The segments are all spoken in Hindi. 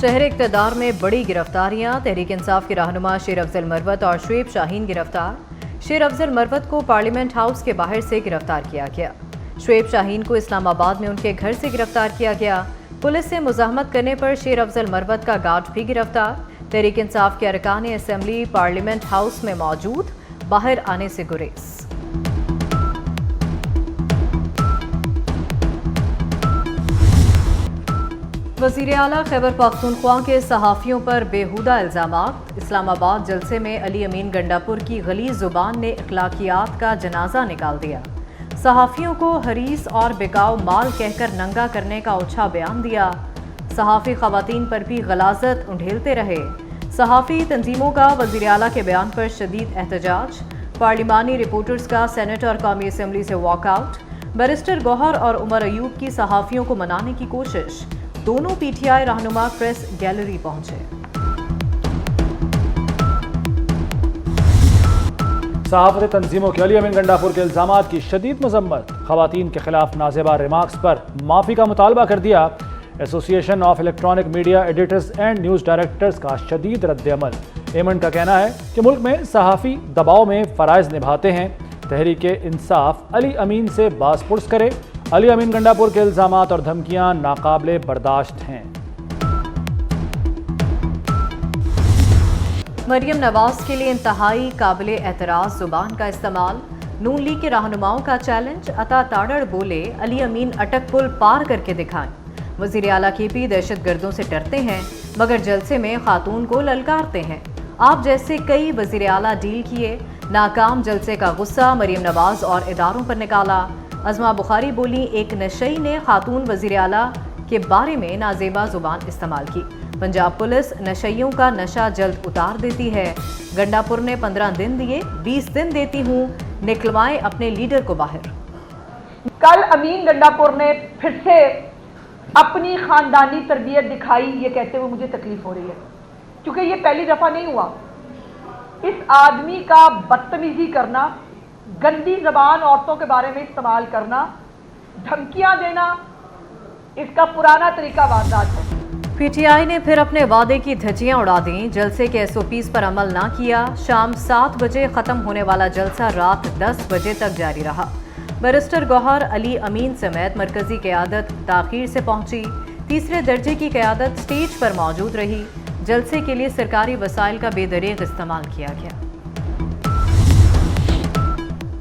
शहर इक़्तिदार में बड़ी गिरफ्तारियां। तहरीक इंसाफ के रहनुमा शेर अफजल मरवत और शुएब शाहीन गिरफ्तार। शेर अफजल मरवत को पार्लियामेंट हाउस के बाहर से गिरफ्तार किया गया। शुएब शाहीन को इस्लामाबाद में उनके घर से गिरफ्तार किया गया। पुलिस से मुज़ाहमत करने पर शेर अफजल मरवत का गार्ड भी गिरफ्तार। तहरीक इंसाफ के अरकान असेंबली पार्लियामेंट हाउस में मौजूद, बाहर आने से गुरेज। वज़ीर आला खैबर पख्तूनख्वा के सहाफ़ियों पर बेहुदा इल्ज़ामात। इस्लामाबाद जलसे में अली अमीन गंडापुर की गलीज़ ज़ुबान ने अखलाकियात का जनाजा निकाल दिया। सहाफ़ियों को हरीस और बिकाऊ माल कहकर नंगा करने का ओछा बयान दिया। सहाफ़ी ख़वातीन पर भी गलाज़त उंडेलते रहे। सहाफ़ी तंजीमों का वज़ीर आला के बयान पर शदीद एहतजाज। पार्लिमानी रिपोर्टर्स का सेनेट और कौमी असम्बली से वॉकआउट। बैरिस्टर गौहर और उमर अयूब की सहाफ़ियों को मनाने की कोशिश। दोनों पीटीआई रहनुमा प्रेस गैलरी पहुंचे। सहाफ़ती तंजीमों के अली अमीन गंडापुर के इल्ज़ामात की शदीद मज़म्मत। ख़वातीन के खिलाफ नाज़ेबा रिमार्क्स पर माफ़ी का मुतालबा कर दिया। Association of electronic media editors and news directors का शदीद रद्द-ए-अमल। एमन का कहना है कि मुल्क में सहाफ़ी दबाव में फ़राइज़ निभाते हैं। तहरीक इंसाफ अली अमीन से बाज़ पुरस करे। अली अमीन गंडापुर के इल्ज़ामात और धमकियां नाकाबिले बर्दाश्त हैं। मरियम नवाज के लिए इंतहाई काबिले एतराज़ ज़ुबान का इस्तेमाल। नून लीग के रहनुमाओं का चैलेंज। अता ताड़ड़ बोले, अली अमीन अटक पुल पार करके दिखाएं। वज़ीर आला KP दहशतगर्दों से डरते हैं मगर जलसे में खातून को ललकारते हैं। आप जैसे कई वज़ीर आला डील किए, नाकाम जलसे का गुस्सा मरियम नवाज और इदारों पर निकाला। अज़मा बुखारी बोली, एक नशई ने खातून वज़ीर आला के बारे में नाजेबा ज़ुबान इस्तेमाल की। पंजाब पुलिस नशइयों का नशा जल्द उतार देती है। गंडापुर ने 15 दिन दिए, 20 दिन देती हूँ, निकलवाएं अपने लीडर को बाहर। कल अमीन गंडापुर ने फिर से अपनी खानदानी तरबियत दिखाई, ये कहते हुए मुझे तकलीफ हो रही है क्योंकि ये पहली दफा नहीं हुआ। इस आदमी का बदतमीजी करना, गंदी जबान औरतों के बारे में इस्तेमाल करना, धमकियां देना, इसका पुराना तरीका वारदात है। पीटीआई ने फिर अपने वादे की धज्जियां उड़ा दी। जलसे के SOPs पर अमल ना किया। शाम 7 बजे खत्म होने वाला जलसा रात 10 बजे तक जारी रहा। बैरिस्टर गौहर अली अमीन समेत मरकजी क़यादत ताख़ीर से पहुंची। तीसरे दर्जे की क़यादत स्टेज पर मौजूद रही। जलसे के लिए सरकारी वसाइल का बेदरीग इस्तेमाल किया गया।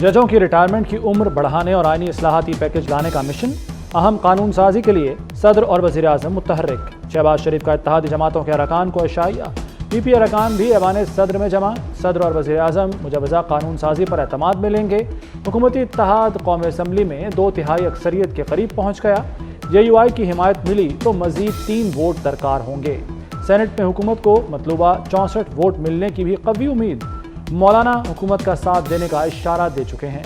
जजों की रिटायरमेंट की उम्र बढ़ाने और आईनी इस्लाहाती पैकेज लाने का मिशन। अहम कानून साजी के लिए सदर और वज़ीर आज़म मुतहर्रिक। शहबाज शरीफ का इत्तेहादी जमातों के अरकान को इशाइया। PP अरकान भी ऐवान सदर में जमा। सदर और वज़ीर आज़म मुजवज़ा कानून साजी पर एतमाद मिलेंगे। हुकूमती इत्तेहाद कौमी असम्बली में 2/3 अक्सरियत के करीब पहुँच गया। JUI की हिमायत मिली तो मज़ीद 3 वोट दरकार होंगे। सेनेट में हुकूमत को मतलूबा 64 वोट मिलने की भी कवी उम्मीद। मौलाना हुकूमत का साथ देने का इशारा दे चुके हैं।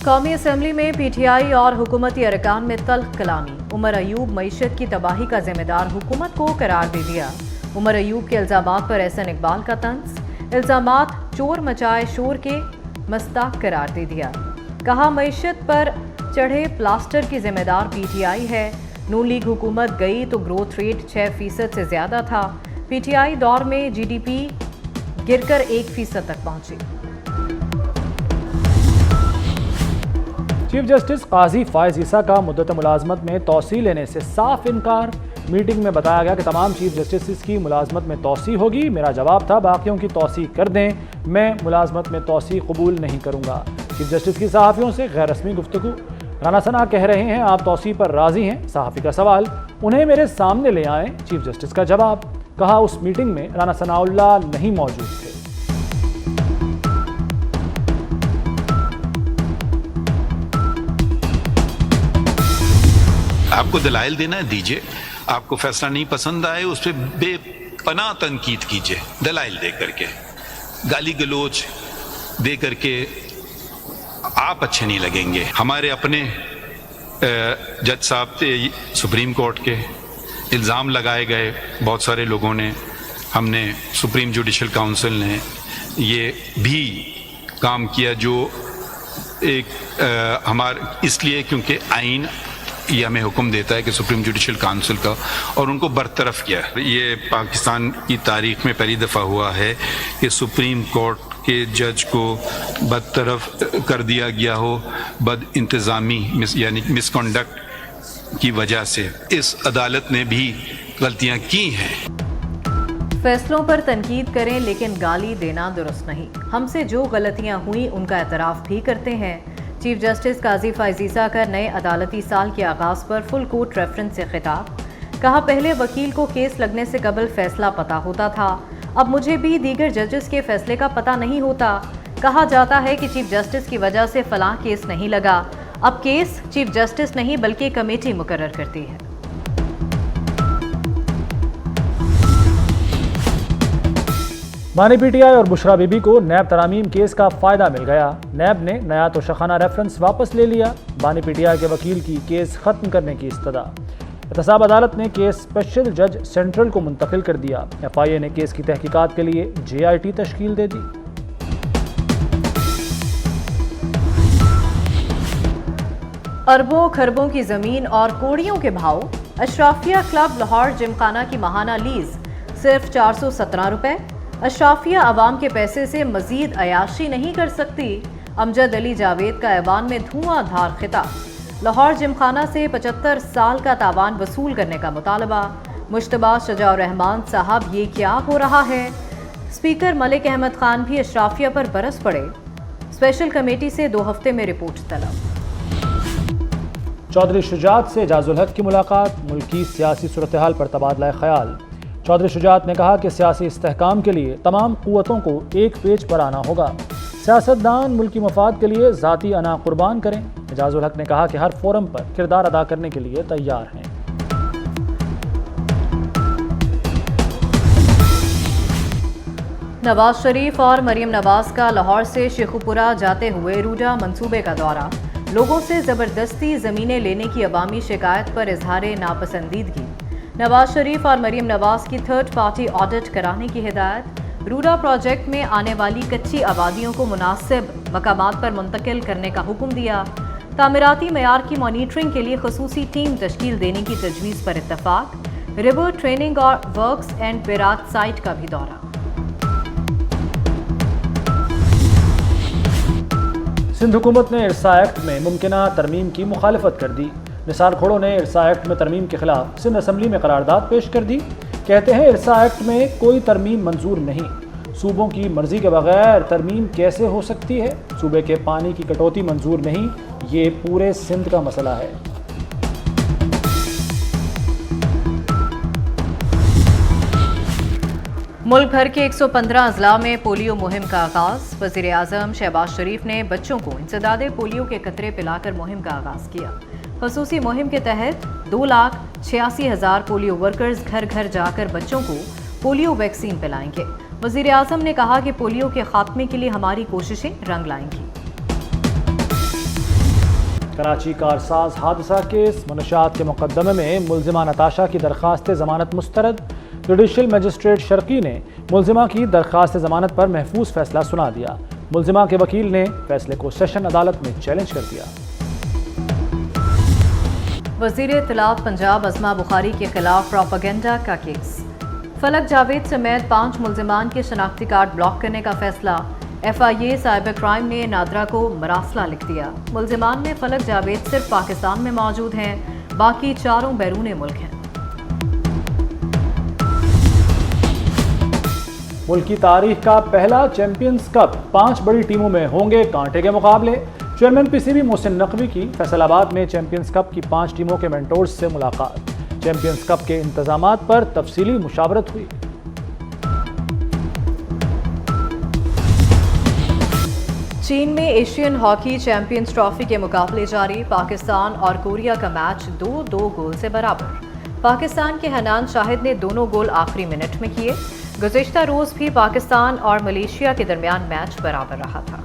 कौमी असम्बली में PTI और हुकूमती अरकान में तल्ख कलामी। उमर अयूब मईशत की तबाही का जिम्मेदार हुकूमत को करार दे दिया। उमर अयूब के इल्ज़ामात पर एहसन इकबाल का तंज। इल्ज़ामात चोर मचाए शोर के मस्ताक करार दे दिया। कहा, मईशत पर चढ़े प्लास्टर की जिम्मेदार PTI है। नून लीग हुकूमत गई तो ग्रोथ रेट 6% से ज़्यादा था। PTI दौर में GDP गिरकर 1% तक पहुंची। चीफ जस्टिस काजी फायज ईसा का मुद्दत मुलाजमत में तोसी लेने से साफ इनकार। मीटिंग में बताया गया कि तमाम चीफ जस्टिस की मुलाजमत में तोसी होगी। मेरा जवाब था, बाकियों की तोसी कर दें, मैं मुलाजमत में तोसी कबूल नहीं करूँगा। चीफ जस्टिस की सहाफ़ियों से गैर रस्मी गुफ्तगू। राना सना कह रहे हैं आप तोसी पर राजी हैं। सहाफ़ी का सवाल, उन्हें मेरे सामने ले आएँ। चीफ जस्टिस का जवाब, कहा उस मीटिंग में राना सनाउल्लाह नहीं मौजूद थे। आपको दलाइल देना है, दीजिए। आपको फैसला नहीं पसंद आए उस पर बेपनाह तनकीद कीजिए, दलाइल दे करके, गाली गलोच दे करके आप अच्छे नहीं लगेंगे। हमारे अपने जज साहब थे सुप्रीम कोर्ट के, इल्ज़ाम लगाए गए बहुत सारे लोगों ने, हमने सुप्रीम जुडिशल काउंसिल ने ये भी काम किया जो एक इसलिए क्योंकि आइन ये हमें हुक्म देता है कि सुप्रीम जुडिशल काउंसिल का, और उनको बरतरफ किया। ये पाकिस्तान की तारीख में पहली दफ़ा हुआ है कि सुप्रीम कोर्ट के जज को बरतरफ कर दिया गया हो बद इंतज़ामी यानी मिसकंडक्ट की वजह से। इस अदालत ने भी गलतियां की हैं। फैसलों पर तनकीद करें लेकिन गाली देना दुरुस्त नहीं। हमसे जो गलतियां हुई उनका एतराफ़ भी करते हैं। चीफ जस्टिस काजी फाइजीसा का नए अदालती साल के आगाज़ पर फुल कोर्ट रेफरेंस से खिताब। कहा, पहले वकील को केस लगने से कबल फैसला पता होता था, अब मुझे भी दीगर जजेस के फैसले का पता नहीं होता। कहा जाता है कि चीफ जस्टिस की वजह से फलां केस नहीं लगा, अब केस चीफ जस्टिस नहीं बल्कि कमेटी मुकर्रर करती है। बानी पीटीआई और बुशरा बीबी को नैब तरामीम केस का फ़ायदा मिल गया। नैब ने नया तोशाखाना रेफरेंस वापस ले लिया। बानी पीटीआई के वकील की केस ख़त्म करने की इस्तदा। एहतसाब अदालत ने केस स्पेशल जज सेंट्रल को मुंतकिल कर दिया। FIA ने केस की तहकीकात के लिए JIT तश्कील दे दी। अरबों खरबों की ज़मीन और कोड़ियों के भाव। अशराफिया क्लब लाहौर जिमखाना की माहाना लीज सिर्फ 417 रुपये। अशराफिया आवाम के पैसे से मजीद अयाशी नहीं कर सकती। अमजद अली जावेद का ऐवान में धुआंधार खिताब। लाहौर जिमखाना से 75 साल का तावान वसूल करने का मुतालबा। मुश्तबा शजाउर रहमान साहब, ये क्या हो रहा है? स्पीकर मलिक अहमद खान भी अशराफिया पर बरस पड़े। स्पेशल कमेटी से 2 हफ्ते में रिपोर्ट तलब। चौधरी शुजात से एजाजुल हक की मुलाकात। मुल्की सियासी सूरत हाल पर तबादला ख्याल। चौधरी शुजात ने कहा कि सियासी इस्तेहकाम के लिए तमाम क़ुव्वतों को एक पेज पर आना होगा। सियासतदान मुल्की मफाद के लिए ज़ाती अना कुर्बान करें। एजाजुल हक ने कहा कि हर फोरम पर किरदार अदा करने के लिए तैयार हैं। नवाज शरीफ और मरियम नवाज का लाहौर से शेखुपुरा जाते हुए रूडा मंसूबे का दौरा। लोगों से ज़बरदस्ती ज़मीनें लेने की अवामी शिकायत पर इजहार नापसंदीदगी। नवाज शरीफ और मरियम नवाज की थर्ड पार्टी ऑडिट कराने की हिदायत। रूडा प्रोजेक्ट में आने वाली कच्ची आबादियों को मुनासिब मकामात पर मुंतकिल करने का हुक्म दिया। तामीराती मयार की मॉनिटरिंग के लिए खसूसी टीम तश्कील देने की तजवीज़ पर इत्तफाक। रिवर ट्रेनिंग और वर्क्स एंड बेरात साइट का भी दौरा। सिंध हुकूमत ने इरसा एक्ट में मुमकिना तरमीम की मुखालफत कर दी। निसार खोड़ो ने इरसा एक्ट में तरमीम के खिलाफ सिंध असम्बली में करारदाद पेश कर दी। कहते हैं इरसा एक्ट में कोई तरमीम मंजूर नहीं। सूबों की मर्जी के बगैर तरमीम कैसे हो सकती है? सूबे के पानी की कटौती मंजूर नहीं, ये पूरे सिंध का मसला है। मुल्क भर के 115 अजला में पोलियो मुहिम का आगाज। वज़ीर आज़म शहबाज शरीफ ने बच्चों को इंसदादे पोलियो के कतरे पिलाकर मुहिम का आगाज किया। खसूसी मुहिम के तहत 2,86,000 पोलियो वर्कर्स घर घर जाकर बच्चों को पोलियो वैक्सीन पिलाएंगे। वज़ीर आज़म ने कहा कि पोलियो के खात्मे के लिए हमारी कोशिशें रंग लाएंगी। कराची कारसाज हादसा केस। मुनशात के मुकदमे में मुलजिमा नताशा की दरख्वास्त जमानत मुस्तरद। जुडिशल मजिस्ट्रेट शर्की ने मुलजिमा की दरख्वास्त जमानत पर महफूज फैसला सुना दिया। मुलजिमा के वकील ने फैसले को सेशन अदालत में चैलेंज कर दिया। वज़ीर इत्तलात पंजाब अज़मा बुखारी के खिलाफ प्रोपेगेंडा का केस। फलक जावेद समेत 5 मुलजिमान के शनाख्ती कार्ड ब्लॉक करने का फैसला। FIA साइबर क्राइम ने नादरा को मरासला लिख दिया। मुलजिमान में फलक जावेद सिर्फ पाकिस्तान में मौजूद हैं, बाकी 4 बैरून मुल्क हैं। मुल्क की तारीख का पहला चैंपियंस कप। 5 बड़ी टीमों में होंगे कांटे के मुकाबले। चेयरमैन PCB मोहसिन नकवी की फैसलाबाद में चैंपियंस कप की 5 टीमों के मेंटोर्स से मुलाकात। चैंपियंस कप के इंतजामात पर तफसीली मुशावरत हुई। चीन में एशियन हॉकी चैंपियंस ट्रॉफी के मुकाबले जारी। पाकिस्तान और कोरिया का मैच 2-2 गोल से बराबर। पाकिस्तान के हनान शाहिद ने दोनों गोल आखिरी मिनट में किए। गुज़िश्ता रोज भी पाकिस्तान और मलेशिया के दरमियान मैच बराबर रहा था।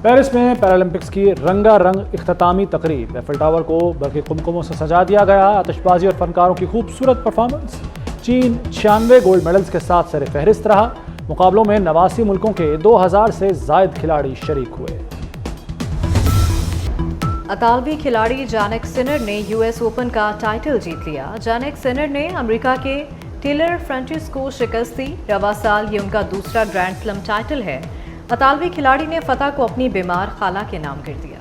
पेरिस में पैरालंपिक्स की रंगारंग इख्तितामी तकरीब। एफिल टावर को बरक़ी कुमकुमों से सजा दिया गया। आतिशबाजी और फनकारों की खूबसूरत परफॉर्मेंस। चीन 96 गोल्ड मेडल्स के साथ सर फहरिस्त रहा। मुकाबलों में 89 मुल्कों के 2000 से जायद खिलाड़ी शरीक हुए। अतालवी खिलाड़ी जानेक सिनर ने यूएस ओपन का टाइटल जीत लिया। जानेक सिनर ने अमेरिका के टेलर फ्रेंचिस को शिकस्त दी। रवा साल ये उनका दूसरा ग्रैंड स्लैम टाइटल है। अतालवी खिलाड़ी ने फतह को अपनी बीमार खाला के नाम कर दिया।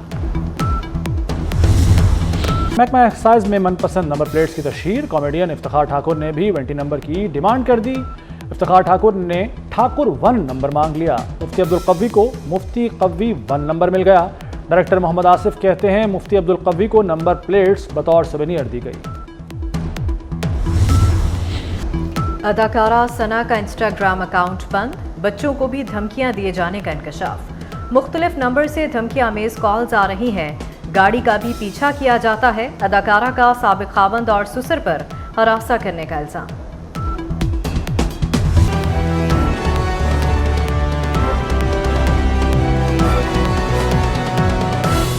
महकमा एक्साइज में मनपसंद नंबर प्लेट्स की तशहीर। कॉमेडियन इफ्तिखार ठाकुर ने भी 20 नंबर की डिमांड कर दी। इफ्तिखार ठाकुर ने ठाकुर 1 नंबर मांग लिया। मुफ्ती अब्दुल कव्वी को मुफ्ती कव्वी 1 नंबर मिल गया। डायरेक्टर मोहम्मद आसिफ कहते हैं मुफ्ती अब्दुल कव्वी को नंबर प्लेट्स बतौर सुवेनियर दी गई। अदाकारा सना का इंस्टाग्राम अकाउंट बंद। बच्चों को भी धमकियां दिए जाने का इंकशाफ। मुख्तलिफ नंबर से धमकियां आमेज कॉल्स आ रही हैं। गाड़ी का भी पीछा किया जाता है। अदाकारा का साबिक खावंद और सुसर पर हरासा करने का इल्जाम।